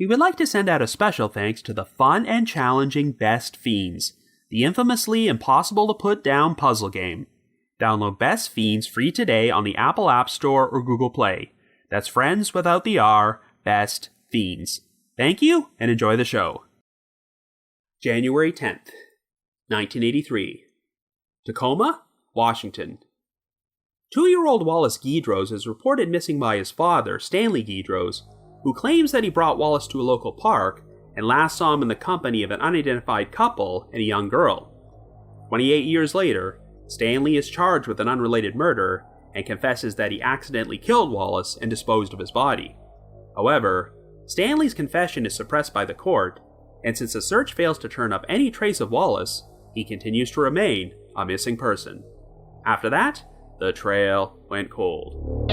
We would like to send out a special thanks to the fun and challenging Best Fiends, the infamously impossible to put down puzzle game. Download Best Fiends free today on the Apple App Store or Google Play. That's friends without the R, Best Fiends. Thank you, and enjoy the show. January 10th, 1983. Tacoma, Washington. 2-year-old Wallace Guidroz is reported missing by his father, Stanley Guidroz, who claims that he brought Wallace to a local park and last saw him in the company of an unidentified couple and a young girl. 28 years later, Stanley is charged with an unrelated murder and confesses that he accidentally killed Wallace and disposed of his body. However, Stanley's confession is suppressed by the court, and since the search fails to turn up any trace of Wallace, he continues to remain a missing person. After that, the trail went cold.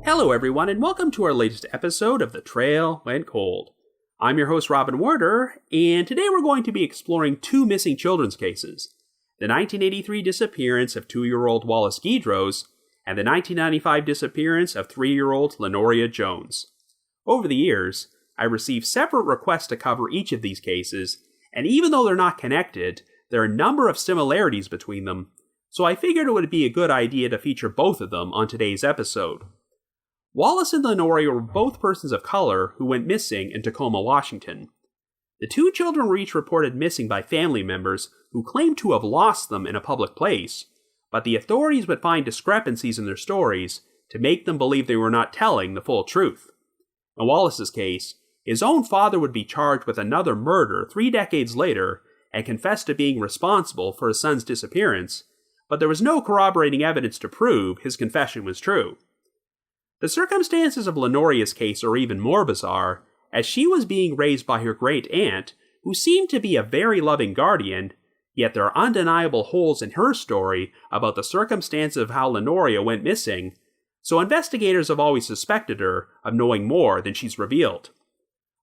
Hello everyone, and welcome to our latest episode of The Trail Went Cold. I'm your host Robin Werder, and today we're going to be exploring two missing children's cases: the 1983 disappearance of 2-year-old Wallace Guidroz, and the 1995 disappearance of 3-year-old Lenoria Jones. Over the years, I received separate requests to cover each of these cases, and even though they're not connected, there are a number of similarities between them, so I figured it would be a good idea to feature both of them on today's episode. Wallace and Lenoria were both persons of color who went missing in Tacoma, Washington. The two children were each reported missing by family members who claimed to have lost them in a public place, but the authorities would find discrepancies in their stories to make them believe they were not telling the full truth. In Wallace's case, his own father would be charged with another murder 3 decades later and confessed to being responsible for his son's disappearance, but there was no corroborating evidence to prove his confession was true. The circumstances of Lenoria's case are even more bizarre, as she was being raised by her great-aunt, who seemed to be a very loving guardian, yet there are undeniable holes in her story about the circumstances of how Lenoria went missing, so investigators have always suspected her of knowing more than she's revealed.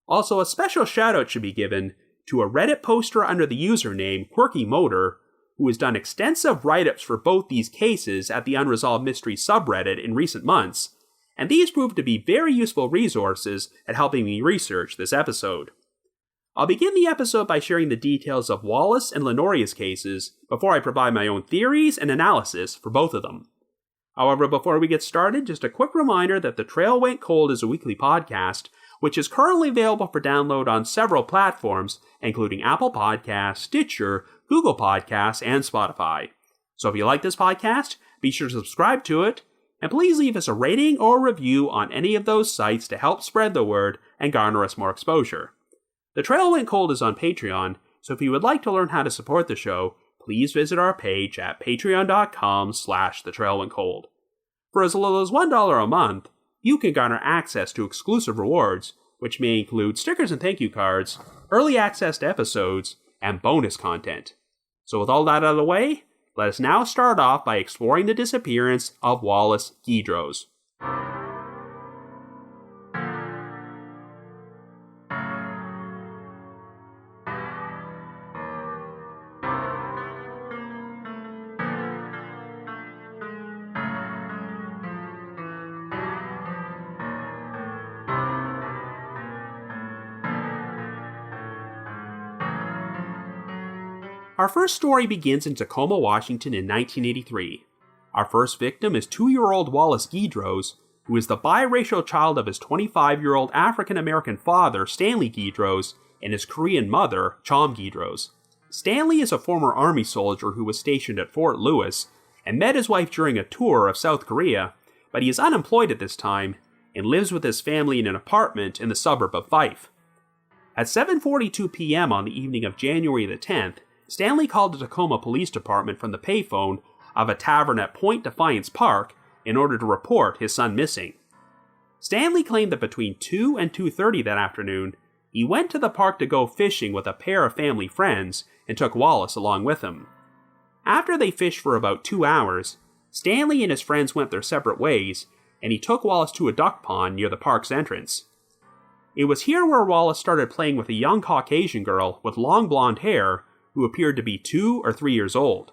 Also, a special shout-out should be given to a Reddit poster under the username Quirky Motor, who has done extensive write-ups for both these cases at the Unresolved Mysteries subreddit in recent months, and these proved to be very useful resources at helping me research this episode. I'll begin the episode by sharing the details of Wallace and Lenoria's cases before I provide my own theories and analysis for both of them. However, before we get started, just a quick reminder that The Trail Went Cold is a weekly podcast, which is currently available for download on several platforms, including Apple Podcasts, Stitcher, Google Podcasts, and Spotify. So if you like this podcast, be sure to subscribe to it, and please leave us a rating or review on any of those sites to help spread the word and garner us more exposure. The Trail Went Cold is on Patreon, so if you would like to learn how to support the show, please visit our page at patreon.com/thetrailwentcold. For as little as $1 a month, you can garner access to exclusive rewards, which may include stickers and thank you cards, early access to episodes, and bonus content. So with all that out of the way, let us now start off by exploring the disappearance of Wallace Guidroz. Our first story begins in Tacoma, Washington in 1983. Our first victim is 2-year-old Wallace Guidroz, who is the biracial child of his 25-year-old African-American father, Stanley Guidroz, and his Korean mother, Chom Guidroz. Stanley is a former Army soldier who was stationed at Fort Lewis and met his wife during a tour of South Korea, but he is unemployed at this time and lives with his family in an apartment in the suburb of Fife. At 7:42 p.m. on the evening of January the 10th, Stanley called the Tacoma Police Department from the payphone of a tavern at Point Defiance Park in order to report his son missing. Stanley claimed that between 2 and 2:30 that afternoon, he went to the park to go fishing with a pair of family friends and took Wallace along with him. After they fished for about 2 hours, Stanley and his friends went their separate ways, and he took Wallace to a duck pond near the park's entrance. It was here where Wallace started playing with a young Caucasian girl with long blonde hair who appeared to be 2 or 3 years old.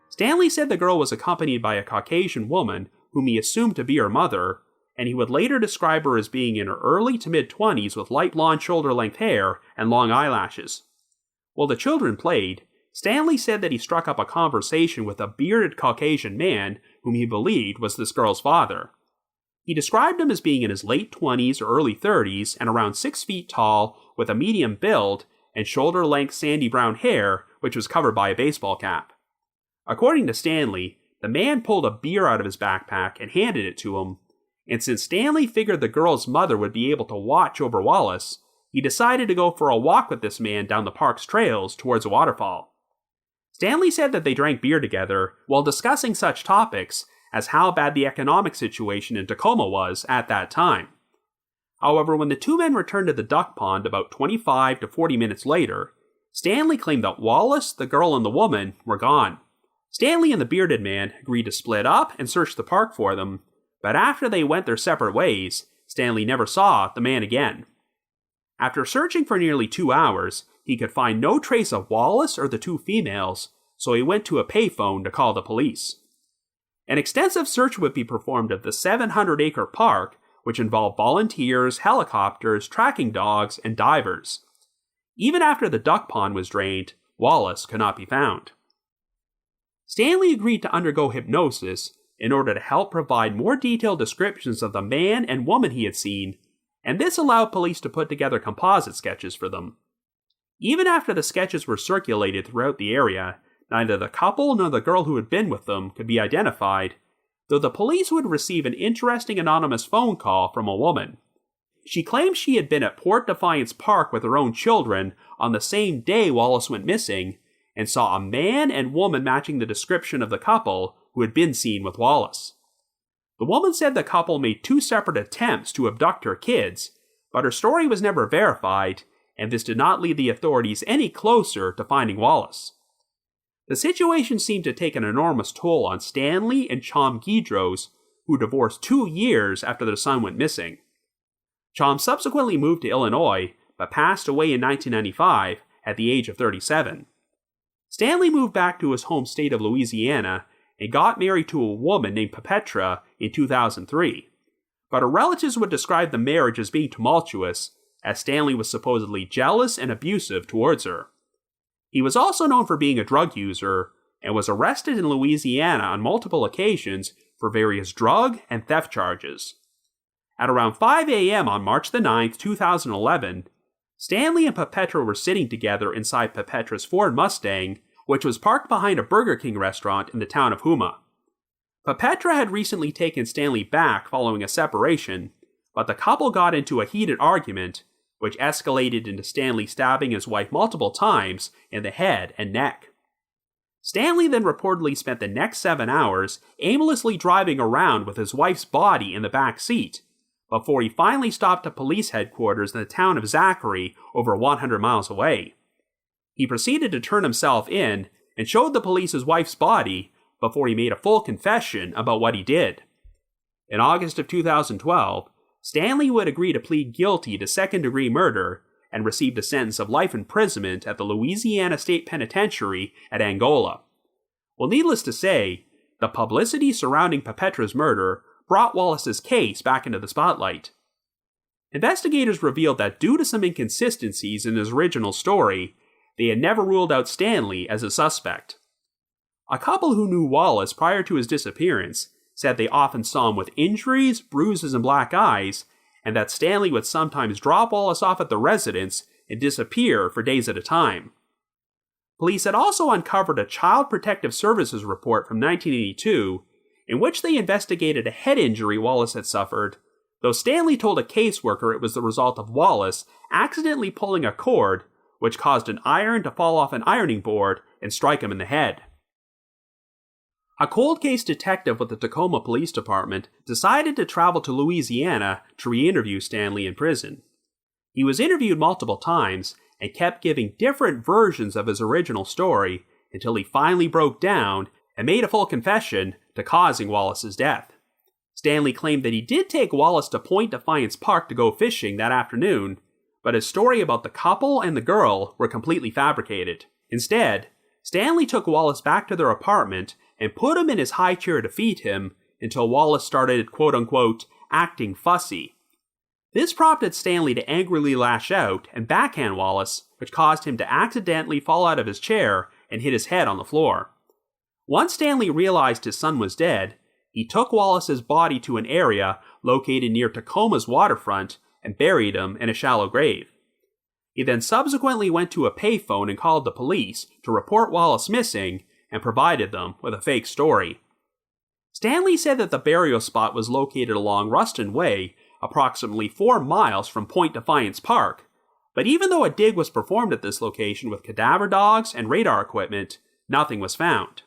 Stanley said the girl was accompanied by a Caucasian woman whom he assumed to be her mother, and he would later describe her as being in her early to mid-20s with light blonde shoulder-length hair and long eyelashes. While the children played, Stanley said that he struck up a conversation with a bearded Caucasian man whom he believed was this girl's father. He described him as being in his late 20s or early 30s and around 6 feet tall with a medium build and shoulder-length sandy brown hair which was covered by a baseball cap. According to Stanley, the man pulled a beer out of his backpack and handed it to him, and since Stanley figured the girl's mother would be able to watch over Wallace, he decided to go for a walk with this man down the park's trails towards a waterfall. Stanley said that they drank beer together while discussing such topics as how bad the economic situation in Tacoma was at that time. However, when the two men returned to the duck pond about 25 to 40 minutes later, Stanley claimed that Wallace, the girl, and the woman were gone. Stanley and the bearded man agreed to split up and search the park for them, but after they went their separate ways, Stanley never saw the man again. After searching for nearly 2 hours, he could find no trace of Wallace or the two females, so he went to a payphone to call the police. An extensive search would be performed of the 700-acre park, which involved volunteers, helicopters, tracking dogs, and divers. Even after the duck pond was drained, Wallace could not be found. Stanley agreed to undergo hypnosis in order to help provide more detailed descriptions of the man and woman he had seen, and this allowed police to put together composite sketches for them. Even after the sketches were circulated throughout the area, neither the couple nor the girl who had been with them could be identified, though the police would receive an interesting anonymous phone call from a woman. She claimed she had been at Port Defiance Park with her own children on the same day Wallace went missing, and saw a man and woman matching the description of the couple who had been seen with Wallace. The woman said the couple made 2 separate attempts to abduct her kids, but her story was never verified, and this did not lead the authorities any closer to finding Wallace. The situation seemed to take an enormous toll on Stanley and Chom Guidroz, who divorced 2 years after their son went missing. Chom subsequently moved to Illinois, but passed away in 1995 at the age of 37. Stanley moved back to his home state of Louisiana and got married to a woman named Petra in 2003, but her relatives would describe the marriage as being tumultuous, as Stanley was supposedly jealous and abusive towards her. He was also known for being a drug user, and was arrested in Louisiana on multiple occasions for various drug and theft charges. At around 5 a.m. on March the 9th, 2011, Stanley and Petra were sitting together inside Petra's Ford Mustang, which was parked behind a Burger King restaurant in the town of Houma. Petra had recently taken Stanley back following a separation, but the couple got into a heated argument, which escalated into Stanley stabbing his wife multiple times in the head and neck. Stanley then reportedly spent the next 7 hours aimlessly driving around with his wife's body in the back seat, before he finally stopped at police headquarters in the town of Zachary, over 100 miles away. He proceeded to turn himself in and showed the police his wife's body before he made a full confession about what he did. In August of 2012, Stanley would agree to plead guilty to second-degree murder and received a sentence of life imprisonment at the Louisiana State Penitentiary at Angola. Well, needless to say, the publicity surrounding Petra's murder brought Wallace's case back into the spotlight. Investigators revealed that due to some inconsistencies in his original story, they had never ruled out Stanley as a suspect. A couple who knew Wallace prior to his disappearance said they often saw him with injuries, bruises, and black eyes, and that Stanley would sometimes drop Wallace off at the residence and disappear for days at a time. Police had also uncovered a Child Protective Services report from 1982 in which they investigated a head injury Wallace had suffered, though Stanley told a caseworker it was the result of Wallace accidentally pulling a cord, which caused an iron to fall off an ironing board and strike him in the head. A cold case detective with the Tacoma Police Department decided to travel to Louisiana to re-interview Stanley in prison. He was interviewed multiple times and kept giving different versions of his original story until he finally broke down and made a full confession to causing Wallace's death. Stanley claimed that he did take Wallace to Point Defiance Park to go fishing that afternoon, but his story about the couple and the girl were completely fabricated. Instead, Stanley took Wallace back to their apartment and put him in his high chair to feed him until Wallace started, quote-unquote, acting fussy. This prompted Stanley to angrily lash out and backhand Wallace, which caused him to accidentally fall out of his chair and hit his head on the floor. Once Stanley realized his son was dead, he took Wallace's body to an area located near Tacoma's waterfront and buried him in a shallow grave. He then subsequently went to a payphone and called the police to report Wallace missing and provided them with a fake story. Stanley said that the burial spot was located along Ruston Way, approximately 4 miles from Point Defiance Park, but even though a dig was performed at this location with cadaver dogs and radar equipment, nothing was found.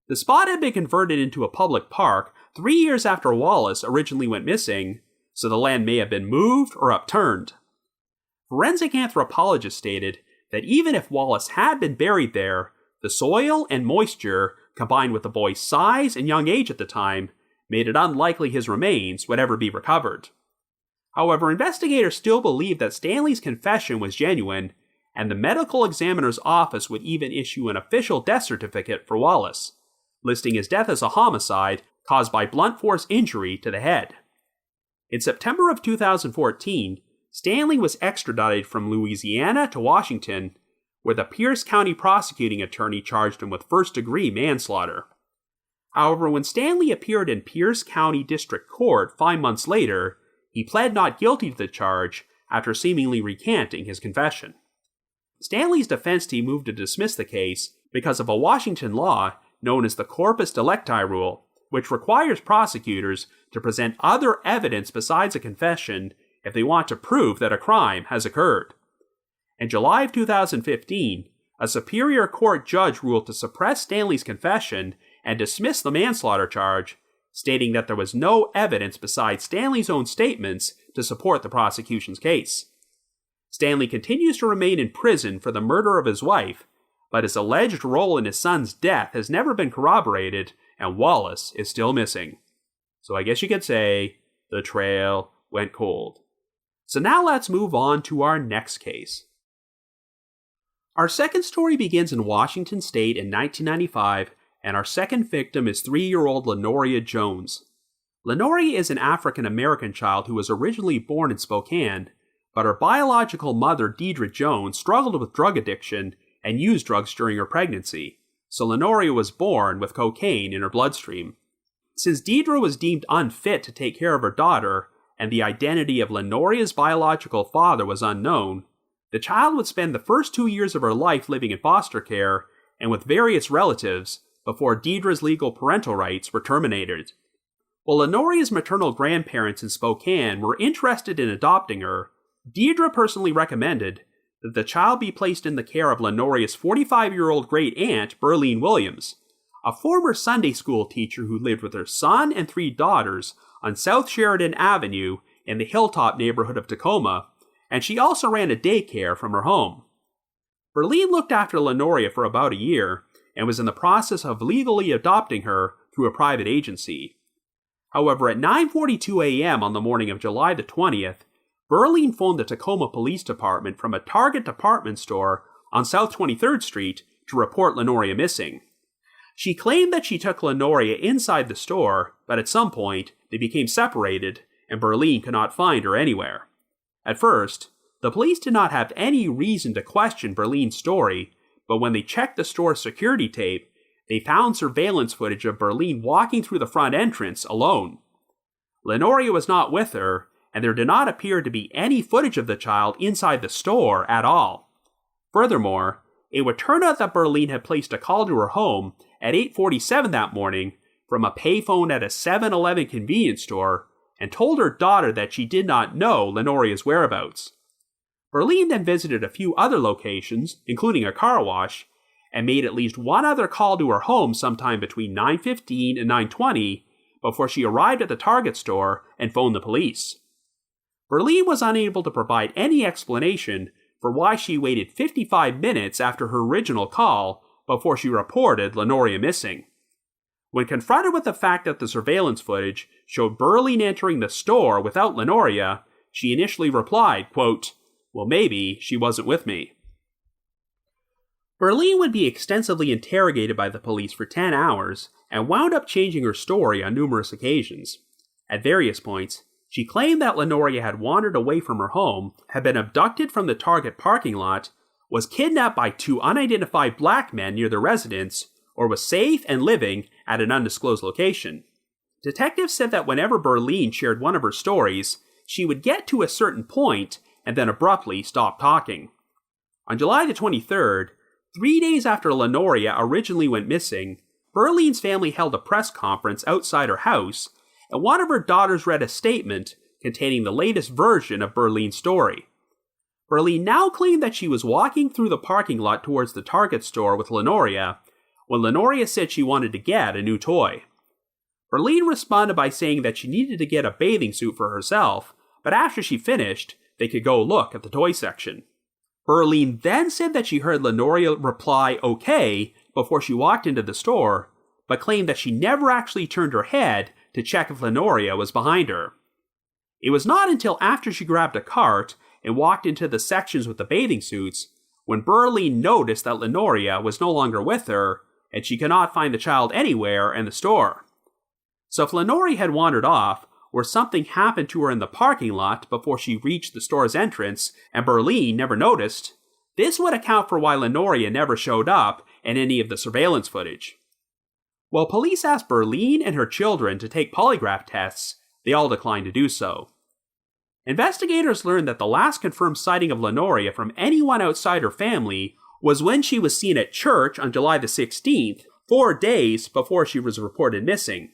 The spot had been converted into a public park 3 years after Wallace originally went missing, so the land may have been moved or upturned. Forensic anthropologists stated that even if Wallace had been buried there, the soil and moisture, combined with the boy's size and young age at the time, made it unlikely his remains would ever be recovered. However, investigators still believe that Stanley's confession was genuine, and the medical examiner's office would even issue an official death certificate for Wallace, listing his death as a homicide caused by blunt force injury to the head. In September of 2014, Stanley was extradited from Louisiana to Washington, where the Pierce County prosecuting attorney charged him with first-degree manslaughter. However, when Stanley appeared in Pierce County District Court 5 months later, he pled not guilty to the charge after seemingly recanting his confession. Stanley's defense team moved to dismiss the case because of a Washington law known as the corpus delicti rule, which requires prosecutors to present other evidence besides a confession if they want to prove that a crime has occurred. In July of 2015, a Superior Court judge ruled to suppress Stanley's confession and dismiss the manslaughter charge, stating that there was no evidence besides Stanley's own statements to support the prosecution's case. Stanley continues to remain in prison for the murder of his wife, but his alleged role in his son's death has never been corroborated, and Wallace is still missing. So I guess you could say, the trail went cold. So now let's move on to our next case. Our second story begins in Washington State in 1995, and our second victim is 3-year-old Lenoria Jones. Lenoria is an African-American child who was originally born in Spokane, but her biological mother, Deidre Jones, struggled with drug addiction and used drugs during her pregnancy, so Lenoria was born with cocaine in her bloodstream. Since Deidre was deemed unfit to take care of her daughter, and the identity of Lenoria's biological father was unknown, the child would spend the first 2 years of her life living in foster care and with various relatives before Deidre's legal parental rights were terminated. While Lenoria's maternal grandparents in Spokane were interested in adopting her, Deidre personally recommended that the child be placed in the care of Lenoria's 45-year-old great-aunt, Berlean Williams, a former Sunday school teacher who lived with her son and 3 daughters on South Sheridan Avenue in the Hilltop neighborhood of Tacoma, and she also ran a daycare from her home. Berlean looked after Lenoria for about a year and was in the process of legally adopting her through a private agency. However, at 9:42 a.m. on the morning of July the 20th, Berlean phoned the Tacoma Police Department from a Target department store on South 23rd Street to report Lenoria missing. She claimed that she took Lenoria inside the store, but at some point, they became separated, and Berlean could not find her anywhere. At first, the police did not have any reason to question Berlean's story, but when they checked the store's security tape, they found surveillance footage of Berlean walking through the front entrance alone. Lenoria was not with her, and there did not appear to be any footage of the child inside the store at all. Furthermore, it would turn out that Berlean had placed a call to her home at 8:47 that morning from a payphone at a 7-Eleven convenience store and told her daughter that she did not know Lenoria's whereabouts. Berlean then visited a few other locations, including a car wash, and made at least one other call to her home sometime between 9:15 and 9:20 before she arrived at the Target store and phoned the police. Berlean was unable to provide any explanation for why she waited 55 minutes after her original call before she reported Lenoria missing. When confronted with the fact that the surveillance footage showed Berlean entering the store without Lenoria, she initially replied, quote, "Well, maybe she wasn't with me." Berlean would be extensively interrogated by the police for 10 hours and wound up changing her story on numerous occasions. At various points, she claimed that Lenoria had wandered away from her home, had been abducted from the Target parking lot, was kidnapped by 2 unidentified black men near their residence, or was safe and living at an undisclosed location. Detectives said that whenever Berlean shared one of her stories, she would get to a certain point and then abruptly stop talking. On July the 23rd, 3 days after Lenoria originally went missing, Berlean's family held a press conference outside her house, and one of her daughters read a statement containing the latest version of Berlean's story. Berlean now claimed that she was walking through the parking lot towards the Target store with Lenoria, when Lenoria said she wanted to get a new toy. Berlean responded by saying that she needed to get a bathing suit for herself, but after she finished, they could go look at the toy section. Berlean then said that she heard Lenoria reply okay before she walked into the store, but claimed that she never actually turned her head to check if Lenoria was behind her. It was not until after she grabbed a cart and walked into the sections with the bathing suits when Berlean noticed that Lenoria was no longer with her and she could not find the child anywhere in the store. So if Lenoria had wandered off, or something happened to her in the parking lot before she reached the store's entrance and Berlean never noticed, this would account for why Lenoria never showed up in any of the surveillance footage. While police asked Berlean and her children to take polygraph tests, they all declined to do so. Investigators learned that the last confirmed sighting of Lenoria from anyone outside her family was when she was seen at church on July the 16th, 4 days before she was reported missing.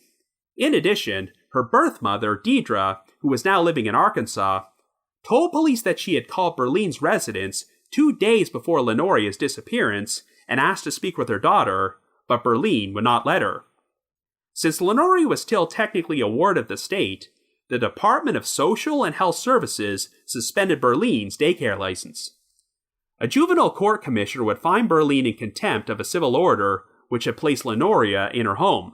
In addition, her birth mother, Deidre, who was now living in Arkansas, told police that she had called Berlean's residence 2 days before Lenoria's disappearance and asked to speak with her daughter, but Berlean would not let her. Since Lenoria was still technically a ward of the state, the Department of Social and Health Services suspended Berlean's daycare license. A juvenile court commissioner would find Berlean in contempt of a civil order which had placed Lenoria in her home.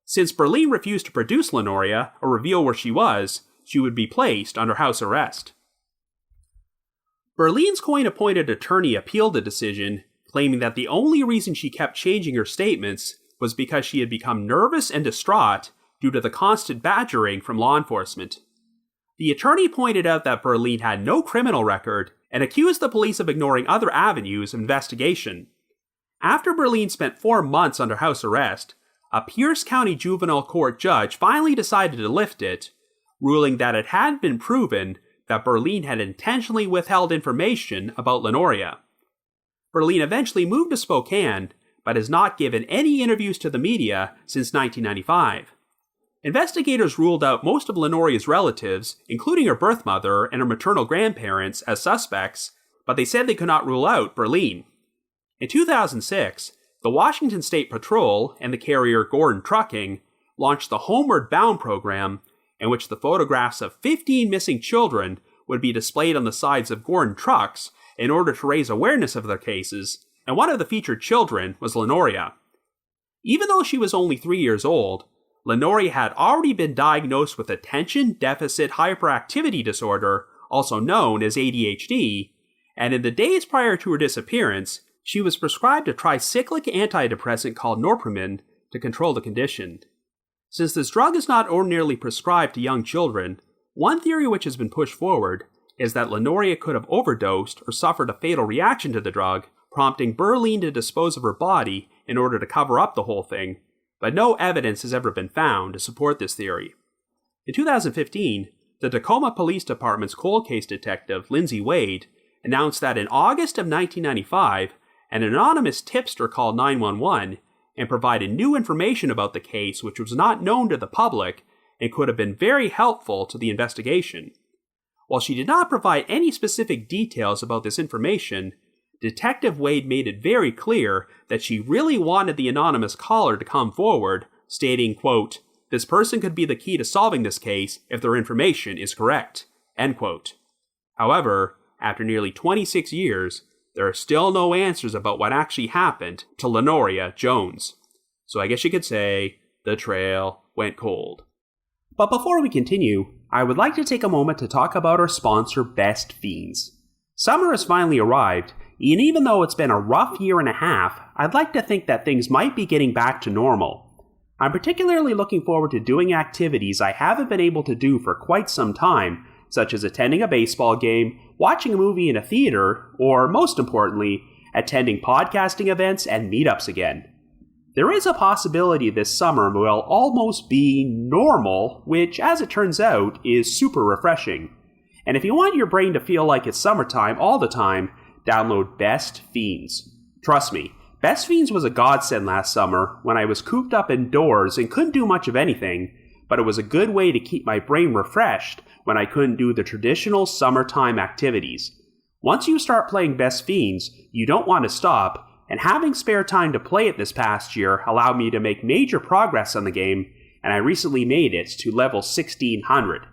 Since Berlean refused to produce Lenoria or reveal where she was, she would be placed under house arrest. Berlean's coin-appointed attorney appealed the decision, claiming that the only reason she kept changing her statements was because she had become nervous and distraught due to the constant badgering from law enforcement. The attorney pointed out that Berlean had no criminal record and accused the police of ignoring other avenues of investigation. After Berlean spent 4 months under house arrest, a Pierce County juvenile court judge finally decided to lift it, ruling that it had been proven that Berlean had intentionally withheld information about Lenoria. Berlean eventually moved to Spokane, but has not given any interviews to the media since 1995. Investigators ruled out most of Lenoria's relatives, including her birth mother and her maternal grandparents, as suspects, but they said they could not rule out Berlean. In 2006, the Washington State Patrol and the carrier Gordon Trucking launched the Homeward Bound program, in which the photographs of 15 missing children would be displayed on the sides of Gordon trucks in order to raise awareness of their cases, and one of the featured children was Lenoria. Even though she was only 3 years old, Lenoria had already been diagnosed with attention deficit hyperactivity disorder, also known as ADHD, and in the days prior to her disappearance, she was prescribed a tricyclic antidepressant called norpinephrine to control the condition. Since this drug is not ordinarily prescribed to young children, one theory which has been pushed forward is that Lenoria could have overdosed or suffered a fatal reaction to the drug, prompting Berlean to dispose of her body in order to cover up the whole thing, but no evidence has ever been found to support this theory. In 2015, the Tacoma Police Department's cold case detective, Lindsay Wade, announced that in August of 1995, an anonymous tipster called 911 and provided new information about the case which was not known to the public and could have been very helpful to the investigation. While she did not provide any specific details about this information, Detective Wade made it very clear that she really wanted the anonymous caller to come forward, stating, quote, "This person could be the key to solving this case if their information is correct," end quote. However, after nearly 26 years, there are still no answers about what actually happened to Lenoria Jones. So I guess you could say, the trail went cold. But before we continue, I would like to take a moment to talk about our sponsor, Best Fiends. Summer has finally arrived, and even though it's been a rough year and a half, I'd like to think that things might be getting back to normal. I'm particularly looking forward to doing activities I haven't been able to do for quite some time, such as attending a baseball game, watching a movie in a theater, or, most importantly, attending podcasting events and meetups again. There is a possibility this summer will almost be normal, which, as it turns out, is super refreshing. And if you want your brain to feel like it's summertime all the time, download Best Fiends. Trust me, Best Fiends was a godsend last summer when I was cooped up indoors and couldn't do much of anything, but it was a good way to keep my brain refreshed when I couldn't do the traditional summertime activities. Once you start playing Best Fiends, you don't want to stop, and having spare time to play it this past year allowed me to make major progress on the game, and I recently made it to level 1600.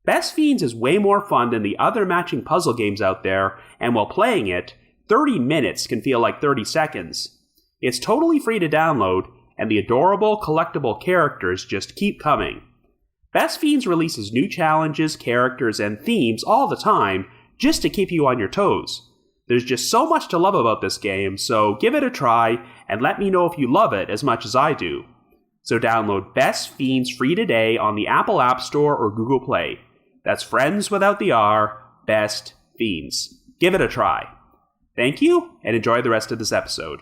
Best Fiends is way more fun than the other matching puzzle games out there, and while playing it, 30 minutes can feel like 30 seconds. It's totally free to download, and the adorable collectible characters just keep coming. Best Fiends releases new challenges, characters, and themes all the time just to keep you on your toes. There's just so much to love about this game, so give it a try and let me know if you love it as much as I do. So download Best Fiends free today on the Apple App Store or Google Play. That's friends without the R, Best Fiends. Give it a try. Thank you, and enjoy the rest of this episode.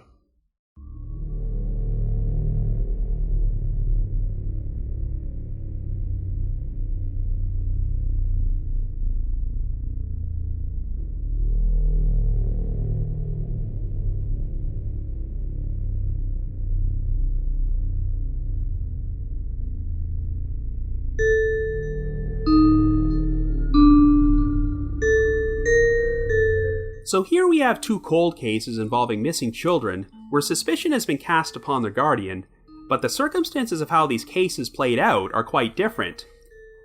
So here we have two cold cases involving missing children, where suspicion has been cast upon their guardian, but the circumstances of how these cases played out are quite different.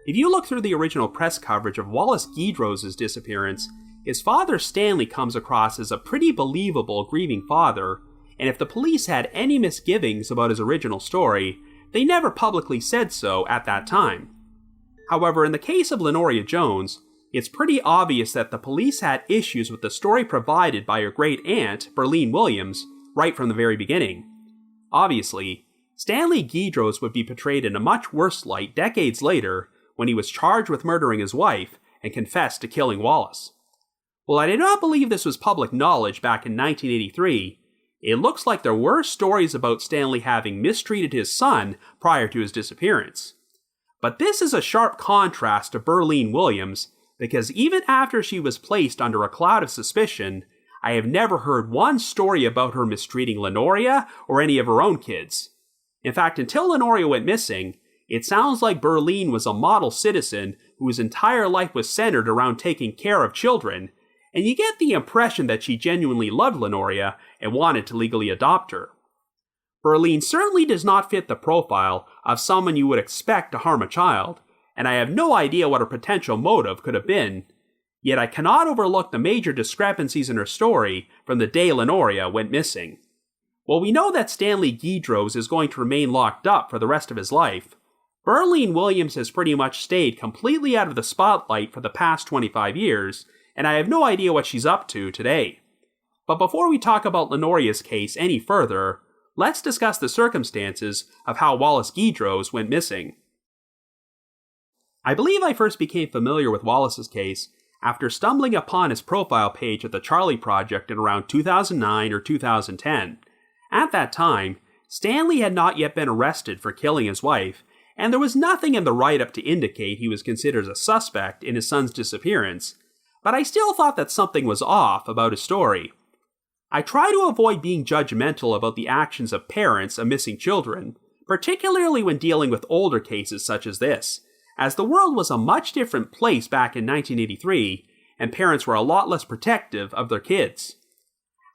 If you look through the original press coverage of Wallace Guidroz's disappearance, his father Stanley comes across as a pretty believable grieving father, and if the police had any misgivings about his original story, they never publicly said so at that time. However, in the case of Lenoria Jones, it's pretty obvious that the police had issues with the story provided by her great-aunt, Berlean Williams, right from the very beginning. Obviously, Stanley Guidroz would be portrayed in a much worse light decades later when he was charged with murdering his wife and confessed to killing Wallace. While I do not believe this was public knowledge back in 1983, it looks like there were stories about Stanley having mistreated his son prior to his disappearance. But this is a sharp contrast to Berlean Williams, because even after she was placed under a cloud of suspicion, I have never heard one story about her mistreating Lenoria or any of her own kids. In fact, until Lenoria went missing, it sounds like Berlean was a model citizen whose entire life was centered around taking care of children, and you get the impression that she genuinely loved Lenoria and wanted to legally adopt her. Berlean certainly does not fit the profile of someone you would expect to harm a child, and I have no idea what her potential motive could have been, yet I cannot overlook the major discrepancies in her story from the day Lenoria went missing. While we know that Stanley Guidroz is going to remain locked up for the rest of his life, Berlean Williams has pretty much stayed completely out of the spotlight for the past 25 years, and I have no idea what she's up to today. But before we talk about Lenoria's case any further, let's discuss the circumstances of how Wallace Guidroz went missing. I believe I first became familiar with Wallace's case after stumbling upon his profile page at the Charlie Project in around 2009 or 2010. At that time, Stanley had not yet been arrested for killing his wife, and there was nothing in the write-up to indicate he was considered a suspect in his son's disappearance, but I still thought that something was off about his story. I try to avoid being judgmental about the actions of parents of missing children, particularly when dealing with older cases such as this, as the world was a much different place back in 1983, and parents were a lot less protective of their kids.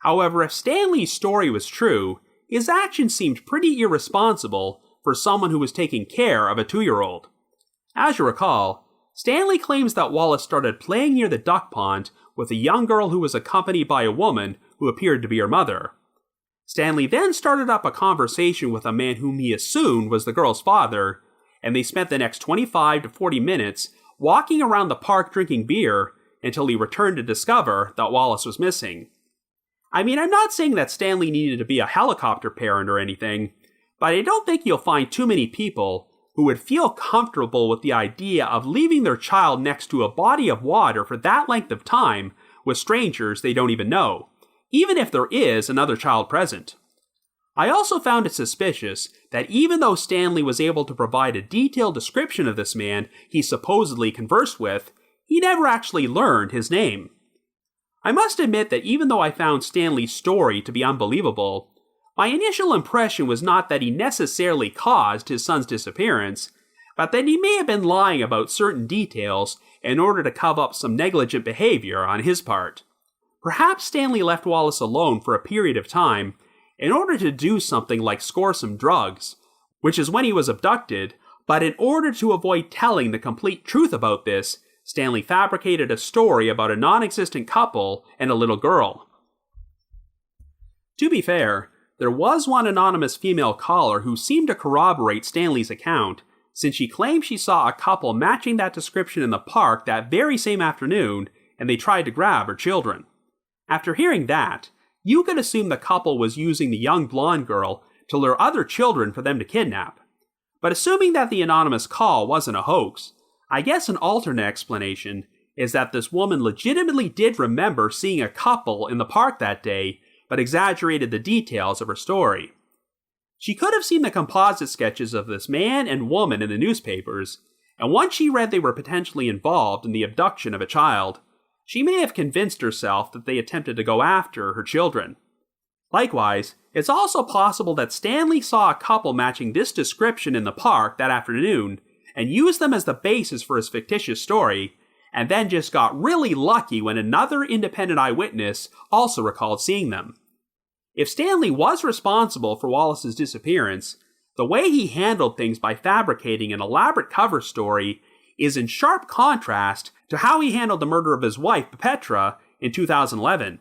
However, if Stanley's story was true, his actions seemed pretty irresponsible for someone who was taking care of a 2-year-old. As you recall, Stanley claims that Wallace started playing near the duck pond with a young girl who was accompanied by a woman who appeared to be her mother. Stanley then started up a conversation with a man whom he assumed was the girl's father, and they spent the next 25 to 40 minutes walking around the park drinking beer until he returned to discover that Wallace was missing. I mean, I'm not saying that Stanley needed to be a helicopter parent or anything, but I don't think you'll find too many people who would feel comfortable with the idea of leaving their child next to a body of water for that length of time with strangers they don't even know, even if there is another child present. I also found it suspicious that even though Stanley was able to provide a detailed description of this man he supposedly conversed with, he never actually learned his name. I must admit that even though I found Stanley's story to be unbelievable, my initial impression was not that he necessarily caused his son's disappearance, but that he may have been lying about certain details in order to cover up some negligent behavior on his part. Perhaps Stanley left Wallace alone for a period of time in order to do something like score some drugs, which is when he was abducted, but in order to avoid telling the complete truth about this, Stanley fabricated a story about a non-existent couple and a little girl. To be fair, there was one anonymous female caller who seemed to corroborate Stanley's account, since she claimed she saw a couple matching that description in the park that very same afternoon, and they tried to grab her children. After hearing that, you could assume the couple was using the young blonde girl to lure other children for them to kidnap. But assuming that the anonymous call wasn't a hoax, I guess an alternate explanation is that this woman legitimately did remember seeing a couple in the park that day, but exaggerated the details of her story. She could have seen the composite sketches of this man and woman in the newspapers, and once she read they were potentially involved in the abduction of a child, she may have convinced herself that they attempted to go after her children. Likewise, it's also possible that Stanley saw a couple matching this description in the park that afternoon, and used them as the basis for his fictitious story, and then just got really lucky when another independent eyewitness also recalled seeing them. If Stanley was responsible for Wallace's disappearance, the way he handled things by fabricating an elaborate cover story is in sharp contrast to how he handled the murder of his wife, Petra, in 2011.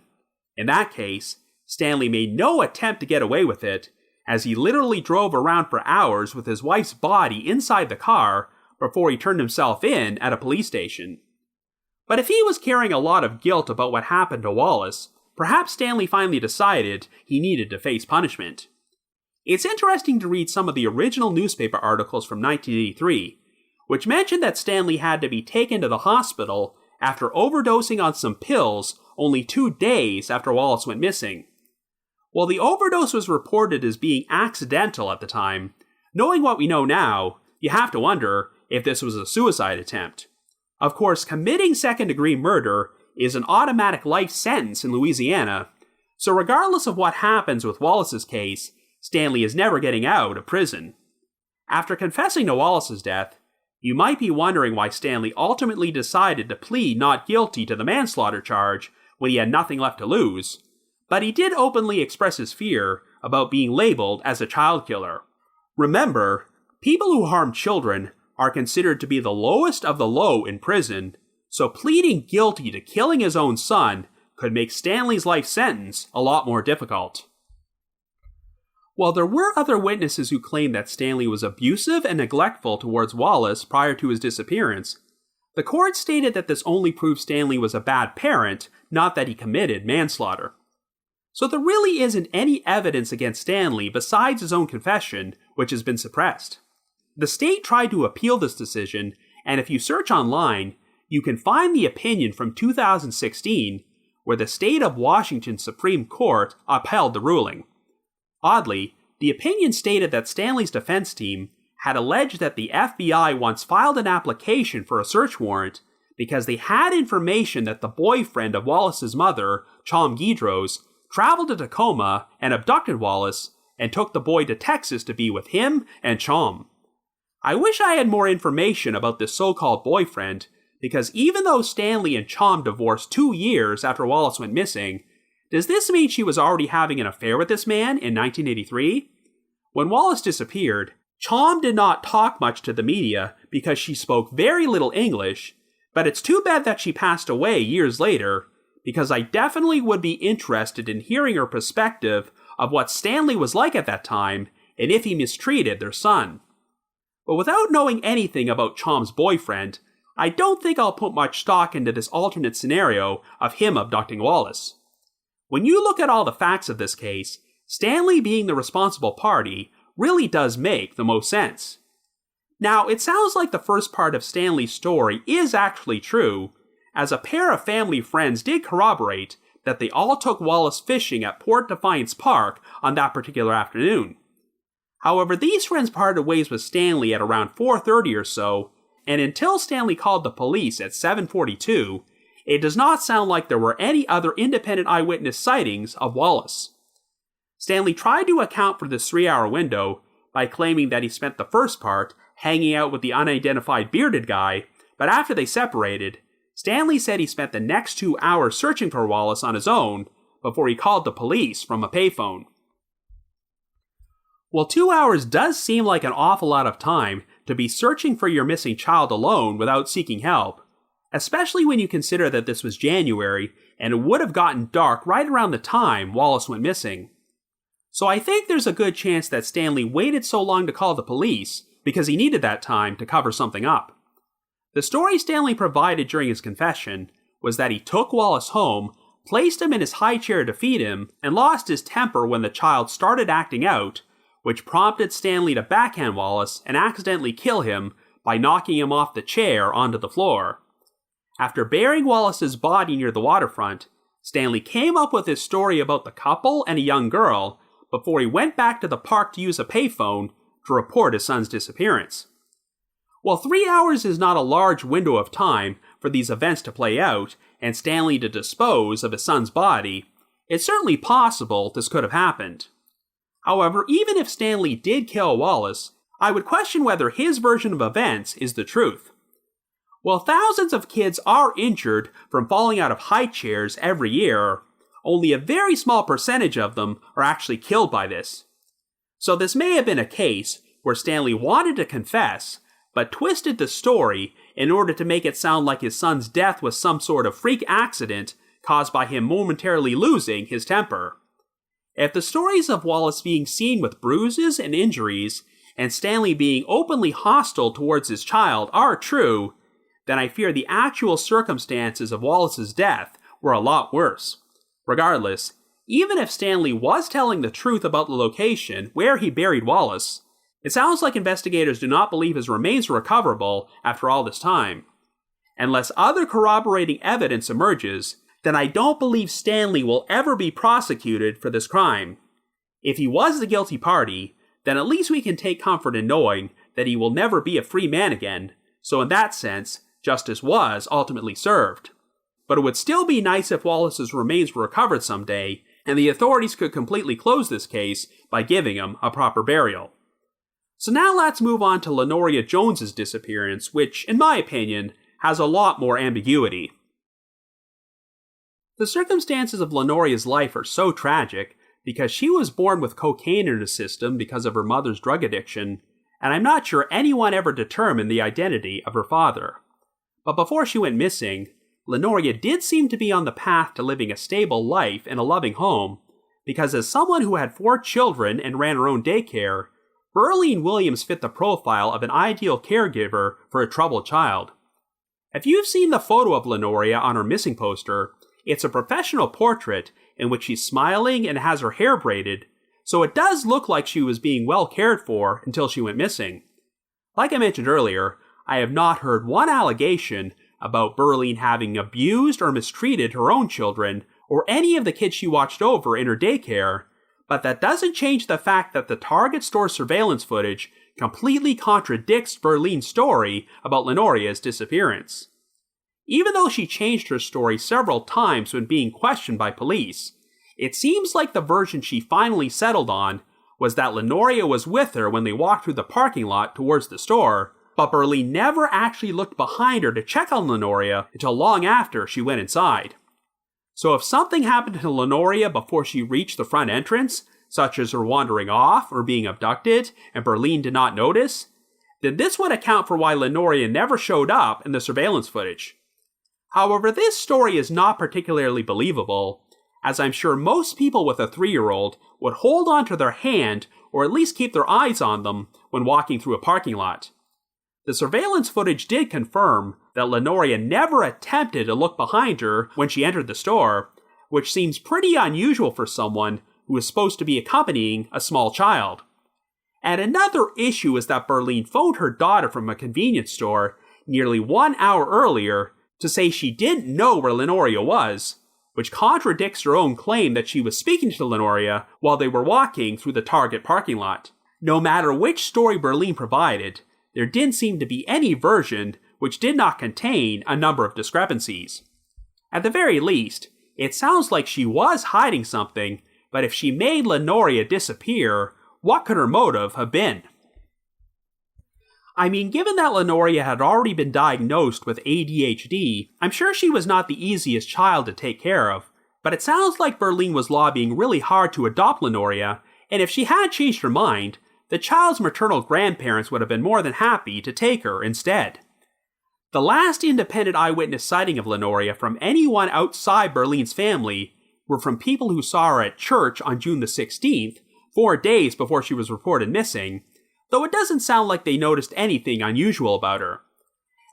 In that case, Stanley made no attempt to get away with it, as he literally drove around for hours with his wife's body inside the car before he turned himself in at a police station. But if he was carrying a lot of guilt about what happened to Wallace, perhaps Stanley finally decided he needed to face punishment. It's interesting to read some of the original newspaper articles from 1983, which mentioned that Stanley had to be taken to the hospital after overdosing on some pills only 2 days after Wallace went missing. While the overdose was reported as being accidental at the time, knowing what we know now, you have to wonder if this was a suicide attempt. Of course, committing second-degree murder is an automatic life sentence in Louisiana, so regardless of what happens with Wallace's case, Stanley is never getting out of prison. After confessing to Wallace's death, you might be wondering why Stanley ultimately decided to plead not guilty to the manslaughter charge when he had nothing left to lose, but he did openly express his fear about being labeled as a child killer. Remember, people who harm children are considered to be the lowest of the low in prison, so pleading guilty to killing his own son could make Stanley's life sentence a lot more difficult. While there were other witnesses who claimed that Stanley was abusive and neglectful towards Wallace prior to his disappearance, the court stated that this only proved Stanley was a bad parent, not that he committed manslaughter. So there really isn't any evidence against Stanley besides his own confession, which has been suppressed. The state tried to appeal this decision, and if you search online, you can find the opinion from 2016, where the state of Washington Supreme Court upheld the ruling. Oddly, the opinion stated that Stanley's defense team had alleged that the FBI once filed an application for a search warrant because they had information that the boyfriend of Wallace's mother, Chom Guidroz, traveled to Tacoma and abducted Wallace and took the boy to Texas to be with him and Chom. I wish I had more information about this so-called boyfriend, because even though Stanley and Chom divorced 2 years after Wallace went missing, Does this mean she was already having an affair with this man in 1983? When Wallace disappeared, Chom did not talk much to the media because she spoke very little English, but it's too bad that she passed away years later, because I definitely would be interested in hearing her perspective of what Stanley was like at that time and if he mistreated their son. But without knowing anything about Chom's boyfriend, I don't think I'll put much stock into this alternate scenario of him abducting Wallace. When you look at all the facts of this case, Stanley being the responsible party really does make the most sense. Now, it sounds like the first part of Stanley's story is actually true, as a pair of family friends did corroborate that they all took Wallace fishing at Port Defiance Park on that particular afternoon. However, these friends parted ways with Stanley at around 4:30 or so, and until Stanley called the police at 7:42, it does not sound like there were any other independent eyewitness sightings of Wallace. Stanley tried to account for this 3-hour window by claiming that he spent the first part hanging out with the unidentified bearded guy, but after they separated, Stanley said he spent the next 2 hours searching for Wallace on his own before he called the police from a payphone. Well, 2 hours does seem like an awful lot of time to be searching for your missing child alone without seeking help, especially when you consider that this was January and it would have gotten dark right around the time Wallace went missing. So I think there's a good chance that Stanley waited so long to call the police because he needed that time to cover something up. The story Stanley provided during his confession was that he took Wallace home, placed him in his high chair to feed him, and lost his temper when the child started acting out, which prompted Stanley to backhand Wallace and accidentally kill him by knocking him off the chair onto the floor. After burying Wallace's body near the waterfront, Stanley came up with his story about the couple and a young girl before he went back to the park to use a payphone to report his son's disappearance. While 3 hours is not a large window of time for these events to play out and Stanley to dispose of his son's body, it's certainly possible this could have happened. However, even if Stanley did kill Wallace, I would question whether his version of events is the truth. While thousands of kids are injured from falling out of high chairs every year, only a very small percentage of them are actually killed by this. So this may have been a case where Stanley wanted to confess, but twisted the story in order to make it sound like his son's death was some sort of freak accident caused by him momentarily losing his temper. If the stories of Wallace being seen with bruises and injuries, and Stanley being openly hostile towards his child are true, then I fear the actual circumstances of Wallace's death were a lot worse. Regardless, even if Stanley was telling the truth about the location where he buried Wallace, it sounds like investigators do not believe his remains are recoverable after all this time. Unless other corroborating evidence emerges, then I don't believe Stanley will ever be prosecuted for this crime. If he was the guilty party, then at least we can take comfort in knowing that he will never be a free man again, so in that sense, justice was ultimately served. But it would still be nice if Wallace's remains were recovered someday, and the authorities could completely close this case by giving him a proper burial. So now let's move on to Lenoria Jones's disappearance, which, in my opinion, has a lot more ambiguity. The circumstances of Lenoria's life are so tragic because she was born with cocaine in her system because of her mother's drug addiction, and I'm not sure anyone ever determined the identity of her father. But before she went missing, Lenoria did seem to be on the path to living a stable life in a loving home, because as someone who had 4 children and ran her own daycare, Berlean Williams fit the profile of an ideal caregiver for a troubled child. If you've seen the photo of Lenoria on her missing poster, it's a professional portrait in which she's smiling and has her hair braided, so it does look like she was being well cared for until she went missing. Like I mentioned earlier, I have not heard one allegation about Berlean having abused or mistreated her own children or any of the kids she watched over in her daycare, but that doesn't change the fact that the Target store surveillance footage completely contradicts Berlean's story about Lenoria's disappearance. Even though she changed her story several times when being questioned by police, it seems like the version she finally settled on was that Lenoria was with her when they walked through the parking lot towards the store, but Berlean never actually looked behind her to check on Lenoria until long after she went inside. So if something happened to Lenoria before she reached the front entrance, such as her wandering off or being abducted, and Berlean did not notice, then this would account for why Lenoria never showed up in the surveillance footage. However, this story is not particularly believable, as I'm sure most people with a 3-year-old would hold onto their hand or at least keep their eyes on them when walking through a parking lot. The surveillance footage did confirm that Lenoria never attempted to look behind her when she entered the store, which seems pretty unusual for someone who is supposed to be accompanying a small child. And another issue is that Berlean phoned her daughter from a convenience store nearly 1 hour earlier to say she didn't know where Lenoria was, which contradicts her own claim that she was speaking to Lenoria while they were walking through the Target parking lot. No matter which story Berlean provided, there didn't seem to be any version which did not contain a number of discrepancies. At the very least, it sounds like she was hiding something, but if she made Lenoria disappear, what could her motive have been? I mean, given that Lenoria had already been diagnosed with ADHD, I'm sure she was not the easiest child to take care of, but it sounds like Berlean was lobbying really hard to adopt Lenoria, and if she had changed her mind, the child's maternal grandparents would have been more than happy to take her instead. The last independent eyewitness sighting of Lenoria from anyone outside Berlean's family were from people who saw her at church on June the 16th, 4 days before she was reported missing, though it doesn't sound like they noticed anything unusual about her.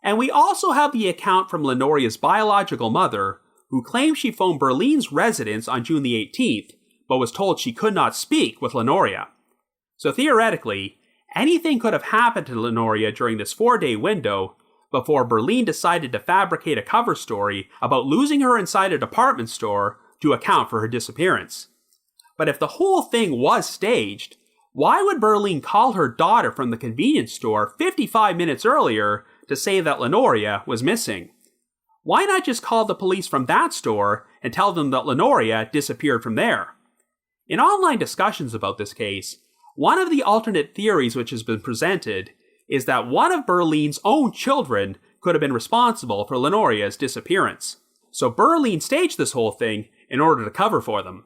And we also have the account from Lenoria's biological mother, who claimed she phoned Berlean's residence on June the 18th, but was told she could not speak with Lenoria. So theoretically, anything could have happened to Lenoria during this 4-day window before Berlean decided to fabricate a cover story about losing her inside a department store to account for her disappearance. But if the whole thing was staged, why would Berlean call her daughter from the convenience store 55 minutes earlier to say that Lenoria was missing? Why not just call the police from that store and tell them that Lenoria disappeared from there? In online discussions about this case, one of the alternate theories which has been presented is that one of Berlean's own children could have been responsible for Lenoria's disappearance. So Berlean staged this whole thing in order to cover for them.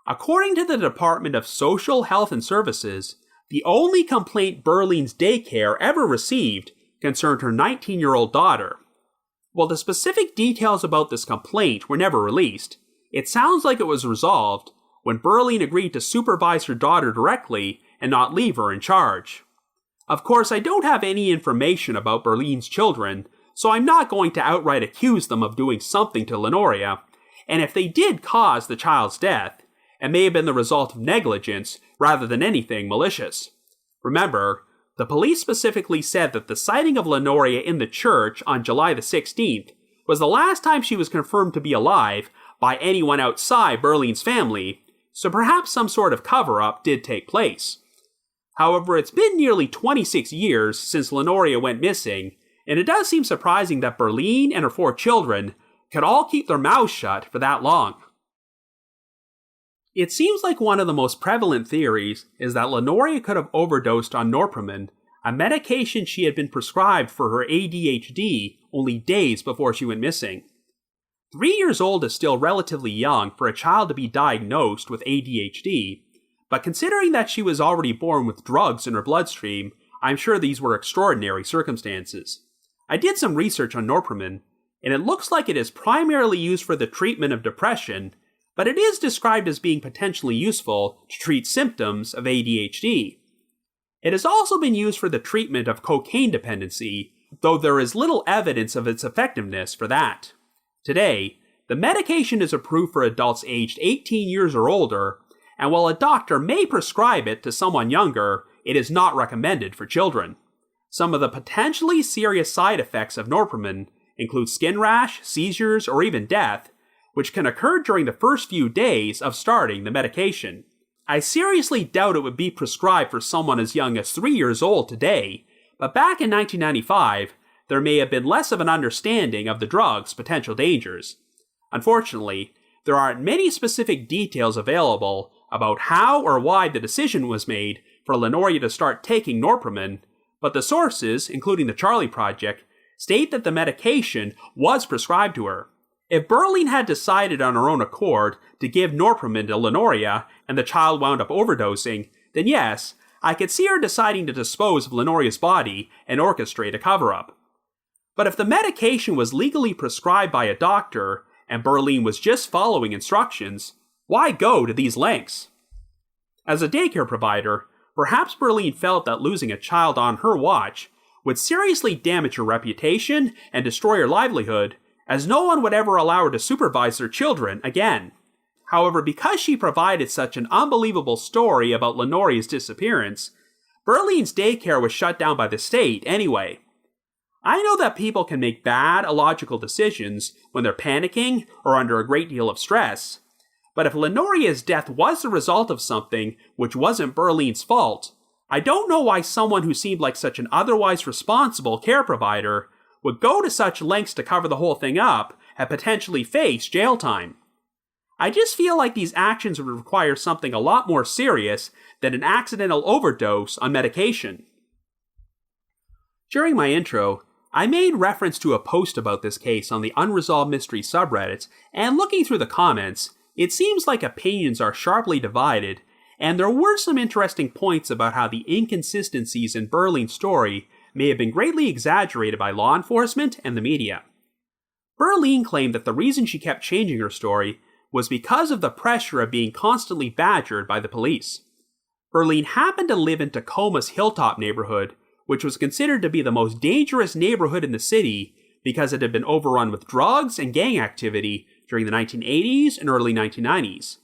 According to the Department of Social Health and Services, the only complaint Berlean's daycare ever received concerned her 19-year-old daughter. While the specific details about this complaint were never released, it sounds like it was resolved when Berlean agreed to supervise her daughter directly and not leave her in charge. Of course, I don't have any information about Berlean's children, so I'm not going to outright accuse them of doing something to Lenoria, and if they did cause the child's death, it may have been the result of negligence rather than anything malicious. Remember, the police specifically said that the sighting of Lenoria in the church on July the 16th was the last time she was confirmed to be alive by anyone outside Berlean's family, so perhaps some sort of cover-up did take place. However, it's been nearly 26 years since Lenoria went missing, and it does seem surprising that Berlean and her 4 children could all keep their mouths shut for that long. It seems like one of the most prevalent theories is that Lenoria could have overdosed on norpinephrine, a medication she had been prescribed for her ADHD only days before she went missing. 3 years old is still relatively young for a child to be diagnosed with ADHD, but considering that she was already born with drugs in her bloodstream, I'm sure these were extraordinary circumstances. I did some research on norpinephrine, and it looks like it is primarily used for the treatment of depression, but it is described as being potentially useful to treat symptoms of ADHD. It has also been used for the treatment of cocaine dependency, though there is little evidence of its effectiveness for that. Today, the medication is approved for adults aged 18 years or older, and while a doctor may prescribe it to someone younger, it is not recommended for children. Some of the potentially serious side effects of norpinephrine include skin rash, seizures, or even death, which can occur during the first few days of starting the medication. I seriously doubt it would be prescribed for someone as young as 3 years old today, but back in 1995, there may have been less of an understanding of the drug's potential dangers. Unfortunately, there aren't many specific details available about how or why the decision was made for Lenoria to start taking norpinephrine, but the sources, including the Charlie Project, state that the medication was prescribed to her. If Berlean had decided on her own accord to give norpinephrine to Lenoria and the child wound up overdosing, then yes, I could see her deciding to dispose of Lenoria's body and orchestrate a cover-up. But if the medication was legally prescribed by a doctor and Berlean was just following instructions, why go to these lengths? As a daycare provider, perhaps Berlean felt that losing a child on her watch would seriously damage her reputation and destroy her livelihood, as no one would ever allow her to supervise their children again. However, because she provided such an unbelievable story about Lenoria's disappearance, Berlean's daycare was shut down by the state anyway. I know that people can make bad, illogical decisions when they're panicking or under a great deal of stress, but if Lenoria's death was the result of something which wasn't Berlean's fault, I don't know why someone who seemed like such an otherwise responsible care provider would go to such lengths to cover the whole thing up and potentially face jail time. I just feel like these actions would require something a lot more serious than an accidental overdose on medication. During my intro, I made reference to a post about this case on the Unresolved Mystery subreddit, and looking through the comments, it seems like opinions are sharply divided, and there were some interesting points about how the inconsistencies in Berlean's story may have been greatly exaggerated by law enforcement and the media. Berlean claimed that the reason she kept changing her story was because of the pressure of being constantly badgered by the police. Berlean happened to live in Tacoma's Hilltop neighborhood, which was considered to be the most dangerous neighborhood in the city because it had been overrun with drugs and gang activity during the 1980s and early 1990s.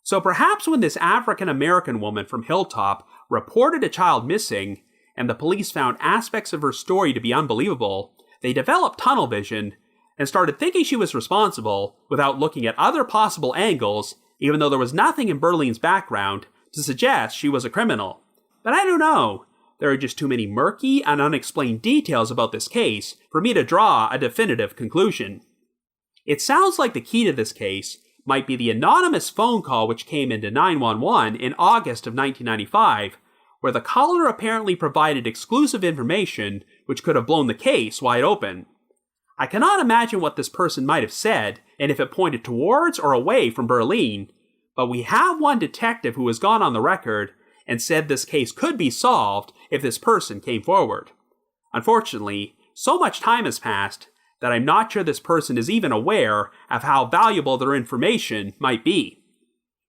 So perhaps when this African-American woman from Hilltop reported a child missing, and the police found aspects of her story to be unbelievable, they developed tunnel vision and started thinking she was responsible without looking at other possible angles, even though there was nothing in Berlean's background to suggest she was a criminal. But I don't know. There are just too many murky and unexplained details about this case for me to draw a definitive conclusion. It sounds like the key to this case might be the anonymous phone call which came into 911 in August of 1995, where the caller apparently provided exclusive information which could have blown the case wide open. I cannot imagine what this person might have said and if it pointed towards or away from Berlean, but we have one detective who has gone on the record and said this case could be solved if this person came forward. Unfortunately, so much time has passed that I'm not sure this person is even aware of how valuable their information might be.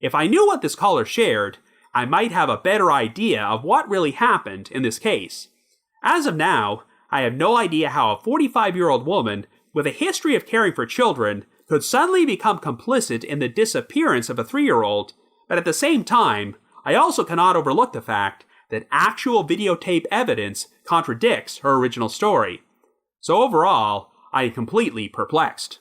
If I knew what this caller shared, I might have a better idea of what really happened in this case. As of now, I have no idea how a 45-year-old woman with a history of caring for children could suddenly become complicit in the disappearance of a 3-year-old, but at the same time, I also cannot overlook the fact that actual videotape evidence contradicts her original story. So overall, I am completely perplexed.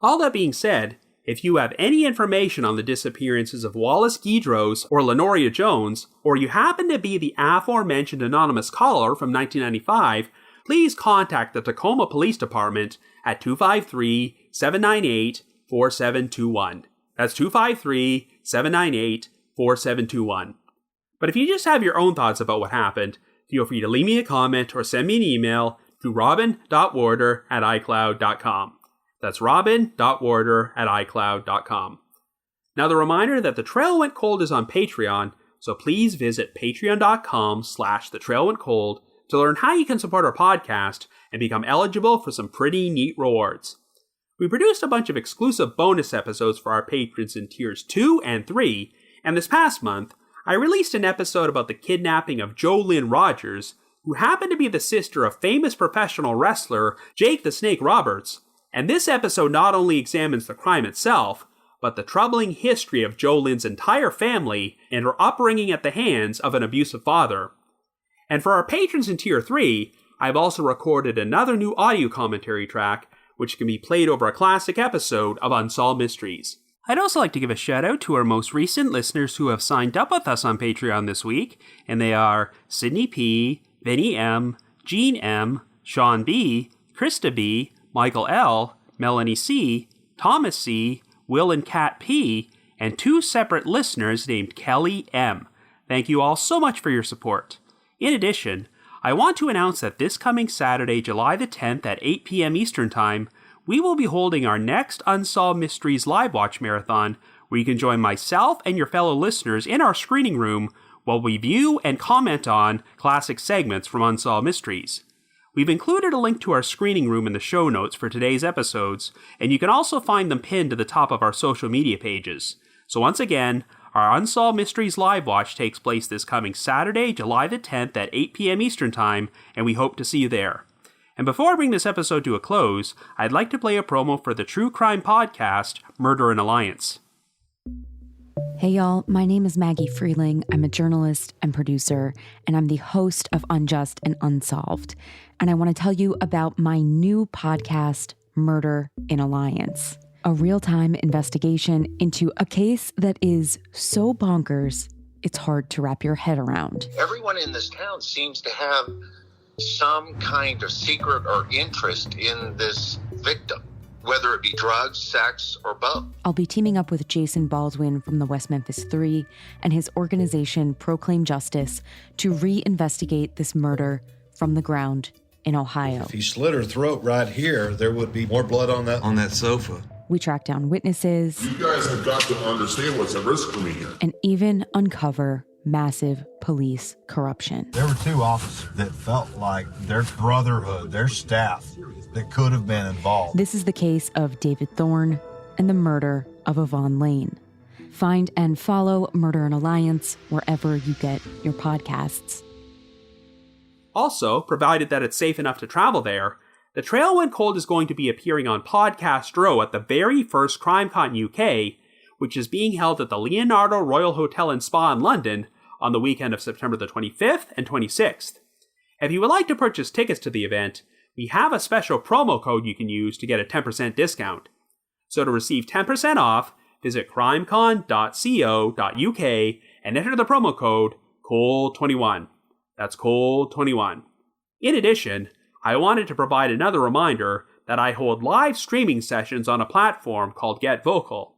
All that being said, if you have any information on the disappearances of Wallace Guidroz or Lenoria Jones, or you happen to be the aforementioned anonymous caller from 1995, please contact the Tacoma Police Department at 253-798-4721. That's 253-798-4721. But if you just have your own thoughts about what happened, feel free to leave me a comment or send me an email to robin.warder@icloud.com. That's robin.warder@icloud.com. Now the reminder that The Trail Went Cold is on Patreon, so please visit patreon.com/thetrailwentcold to learn how you can support our podcast and become eligible for some pretty neat rewards. We produced a bunch of exclusive bonus episodes for our patrons in tiers 2 and 3, and this past month, I released an episode about the kidnapping of Jolynn Rogers, who happened to be the sister of famous professional wrestler Jake the Snake Roberts, and this episode not only examines the crime itself, but the troubling history of Jolynn's entire family and her upbringing at the hands of an abusive father. And for our patrons in Tier 3, I've also recorded another new audio commentary track, which can be played over a classic episode of Unsolved Mysteries. I'd also like to give a shout out to our most recent listeners who have signed up with us on Patreon this week, and they are Sydney P., Vinny M., Jean M., Sean B., Krista B., Michael L., Melanie C., Thomas C., Will and Kat P., and 2 separate listeners named Kelly M. Thank you all so much for your support. In addition, I want to announce that this coming Saturday, July the 10th at 8 p.m. Eastern Time, we will be holding our next Unsolved Mysteries Live Watch Marathon, where you can join myself and your fellow listeners in our screening room while we view and comment on classic segments from Unsolved Mysteries. We've included a link to our screening room in the show notes for today's episodes, and you can also find them pinned to the top of our social media pages. So once again, our Unsolved Mysteries Live Watch takes place this coming Saturday, July the 10th at 8 p.m. Eastern Time, and we hope to see you there. And before I bring this episode to a close, I'd like to play a promo for the true crime podcast, Murder in Alliance. Hey y'all, my name is Maggie Freeling. I'm a journalist and producer, and I'm the host of Unjust and Unsolved. And I want to tell you about my new podcast, Murder in Alliance, a real-time investigation into a case that is so bonkers, it's hard to wrap your head around. Everyone in this town seems to have some kind of secret or interest in this victim, whether it be drugs, sex, or both. I'll be teaming up with Jason Baldwin from the West Memphis 3 and his organization Proclaim Justice to reinvestigate this murder from the ground in Ohio. If he slit her throat right here, there would be more blood on that sofa. We track down witnesses. You guys have got to understand what's at risk for me here. And even uncover massive police corruption. There were two officers that felt like their brotherhood, their staff, that could have been involved. This is the case of David Thorne and the murder of Yvonne Lane. Find and follow Murder in Alliance wherever you get your podcasts. Also, provided that it's safe enough to travel there, The Trail Went Cold is going to be appearing on Podcast Row at the very first CrimeCon UK, which is being held at the Leonardo Royal Hotel and Spa in London on the weekend of September the 25th and 26th. If you would like to purchase tickets to the event, we have a special promo code you can use to get a 10% discount. So to receive 10% off, visit crimecon.co.uk and enter the promo code COLD21. That's COLD21. In addition, I wanted to provide another reminder that I hold live streaming sessions on a platform called Get Vocal.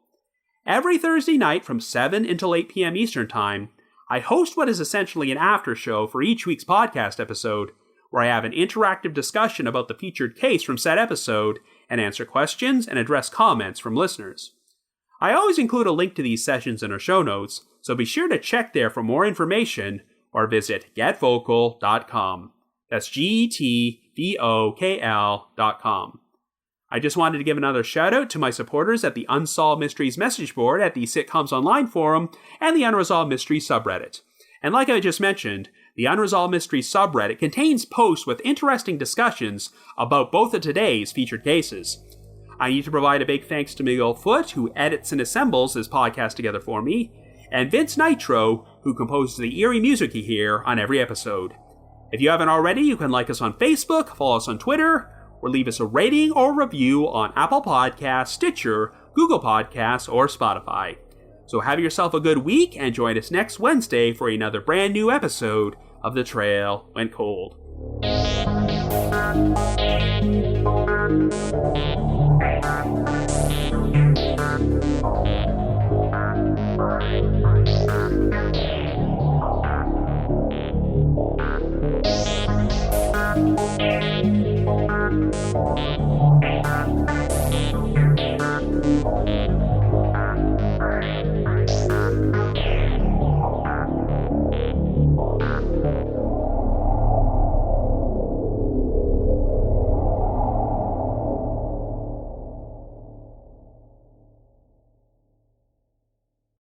Every Thursday night from 7 until 8 p.m. Eastern Time, I host what is essentially an after show for each week's podcast episode, where I have an interactive discussion about the featured case from said episode and answer questions and address comments from listeners. I always include a link to these sessions in our show notes, so be sure to check there for more information or visit getvocal.com. That's GETVOKL.com. I just wanted to give another shout out to my supporters at the Unsolved Mysteries message board at the Sitcoms Online forum and the Unresolved Mysteries subreddit. And like I just mentioned, the Unresolved Mysteries subreddit contains posts with interesting discussions about both of today's featured cases. I need to provide a big thanks to Miguel Foote, who edits and assembles this podcast together for me, and Vince Nitro, who composes the eerie music you hear on every episode. If you haven't already, you can like us on Facebook, follow us on Twitter, or leave us a rating or review on Apple Podcasts, Stitcher, Google Podcasts, or Spotify. So have yourself a good week and join us next Wednesday for another brand new episode of The Trail Went Cold.